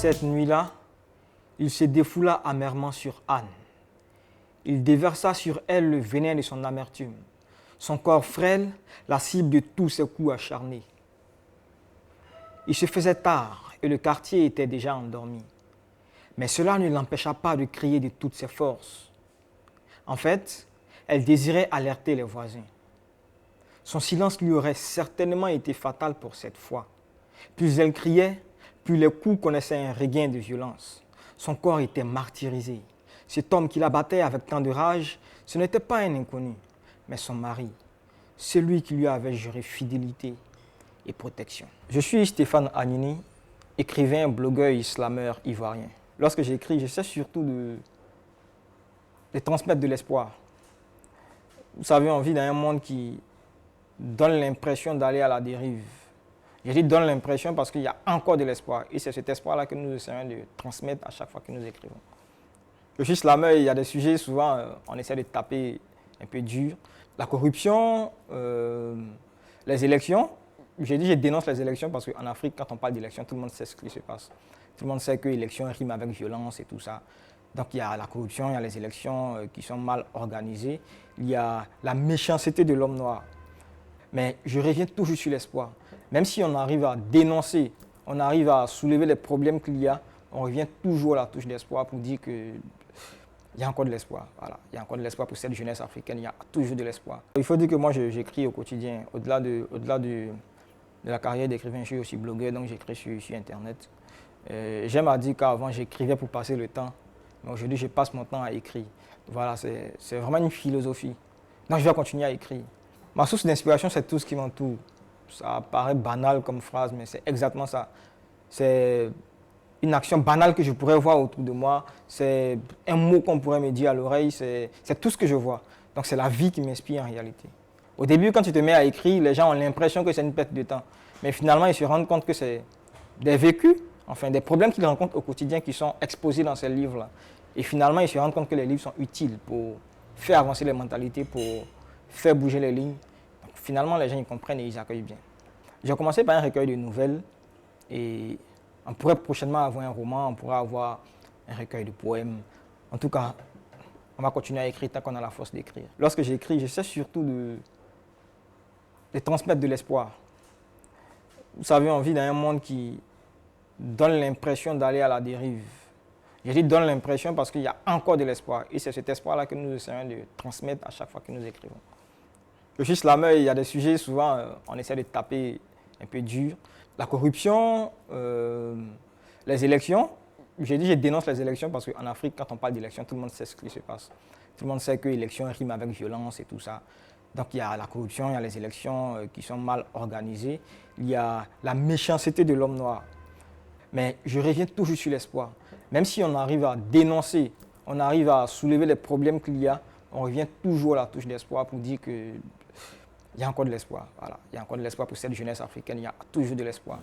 Cette nuit-là, il se défoula amèrement sur Anne. Il déversa sur elle le venin de son amertume. Son corps frêle, la cible de tous ses coups acharnés. Il se faisait tard et le quartier était déjà endormi. Mais cela ne l'empêcha pas de crier de toutes ses forces. En fait, elle désirait alerter les voisins. Son silence lui aurait certainement été fatal pour cette fois. Plus elle criait, plus les coups connaissaient un regain de violence. Son corps était martyrisé. Cet homme qui la battait avec tant de rage, ce n'était pas un inconnu, mais son mari, celui qui lui avait juré fidélité et protection. Je suis Stéphane Agnini, écrivain, blogueur, islameur ivoirien. Lorsque j'écris, j'essaie surtout de transmettre de l'espoir. Vous savez, on vit dans un monde qui donne l'impression d'aller à la dérive. Je dis donne l'impression parce qu'il y a encore de l'espoir. Et c'est cet espoir-là que nous essayons de transmettre à chaque fois que nous écrivons. Je suis islameur, il y a des sujets, souvent, on essaie de taper un peu dur. La corruption, les élections. J'ai dit je dénonce les élections parce qu'en Afrique, quand on parle d'élections, tout le monde sait ce qui se passe. Tout le monde sait que l'élection rime avec violence et tout ça. Donc il y a la corruption, il y a les élections qui sont mal organisées. Il y a la méchanceté de l'homme noir. Mais je reviens toujours sur l'espoir. Même si on arrive à dénoncer, on arrive à soulever les problèmes qu'il y a, on revient toujours à la touche d'espoir pour dire qu'il y a encore de l'espoir. Voilà. Il y a encore de l'espoir pour cette jeunesse africaine, il y a toujours de l'espoir. Il faut dire que moi j'écris au quotidien, au-delà de la carrière d'écrivain, je suis aussi blogueur, donc j'écris sur Internet. J'aime à dire qu'avant j'écrivais pour passer le temps, mais aujourd'hui je passe mon temps à écrire. Voilà, c'est vraiment une philosophie. Donc je vais continuer à écrire. Ma source d'inspiration, c'est tout ce qui m'entoure. Ça paraît banal comme phrase, mais c'est exactement ça. C'est une action banale que je pourrais voir autour de moi. C'est un mot qu'on pourrait me dire à l'oreille. C'est tout ce que je vois. Donc c'est la vie qui m'inspire en réalité. Au début, quand tu te mets à écrire, les gens ont l'impression que c'est une perte de temps. Mais finalement, ils se rendent compte que c'est des vécus, enfin des problèmes qu'ils rencontrent au quotidien qui sont exposés dans ces livres-là. Et finalement, ils se rendent compte que les livres sont utiles pour faire avancer les mentalités, pour faire bouger les lignes. Donc, finalement, les gens ils comprennent et ils accueillent bien. J'ai commencé par un recueil de nouvelles et on pourrait prochainement avoir un roman, on pourrait avoir un recueil de poèmes. En tout cas, on va continuer à écrire tant qu'on a la force d'écrire. Lorsque j'écris, j'essaie surtout de transmettre de l'espoir. Vous savez, on vit dans un monde qui donne l'impression d'aller à la dérive. Je dis donne l'impression parce qu'il y a encore de l'espoir. Et c'est cet espoir-là que nous essayons de transmettre à chaque fois que nous écrivons. Je suis islameur, il y a des sujets, souvent, on essaie de taper un peu dur. La corruption, les élections. J'ai dit je dénonce les élections parce qu'en Afrique, quand on parle d'élections, tout le monde sait ce qui se passe. Tout le monde sait que l'élection rime avec violence et tout ça. Donc il y a la corruption, il y a les élections qui sont mal organisées. Il y a la méchanceté de l'homme noir. Mais je reviens toujours sur l'espoir. Même si on arrive à dénoncer, on arrive à soulever les problèmes qu'il y a, on revient toujours à la touche d'espoir pour dire qu'il y a encore de l'espoir. Voilà. Il y a encore de l'espoir pour cette jeunesse africaine, il y a toujours de l'espoir.